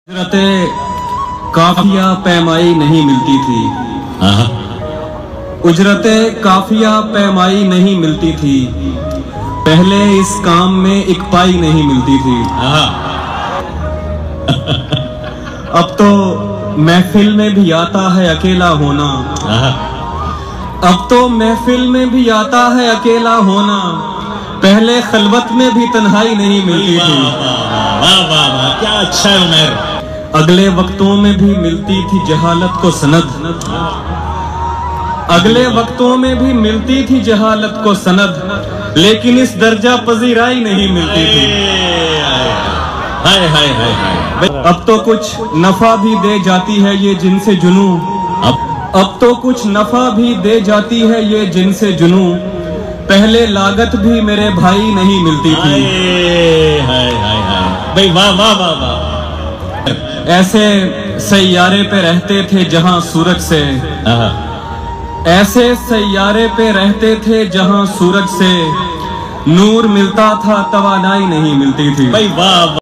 उजरते काफिया पैमाई नहीं मिलती थी। उजरते काफिया पैमाई नहीं मिलती थी, पहले इस काम में एक पाई नहीं मिलती थी। अब तो महफिल में भी आता है अकेला होना, अब तो महफिल में भी आता है अकेला होना, पहले खलवत में भी तन्हाई नहीं मिलती थी। वाह वाह वाह, क्या अच्छा है उमर। अगले वक्तों में भी मिलती थी जहालत को सनद, अगले वक्तों में भी मिलती थी जहालत को सनद, लेकिन इस दर्जा पजीराई नहीं मिलती थी। हाय हाय हाय हाय। अब तो कुछ नफा भी दे जाती है ये जिनसे जुनू, अब तो कुछ नफा भी दे जाती है ये जिनसे जुनू, पहले लागत भी मेरे भाई नहीं मिलती थी। हाय हाय हाय भाई, वाह वाह वाह वाह। ऐसे सैयारे पे रहते थे जहां सूरज से, ऐसे सैयारे पे रहते थे जहां सूरज से नूर मिलता था, तवानाई नहीं मिलती थी। भाई वाह।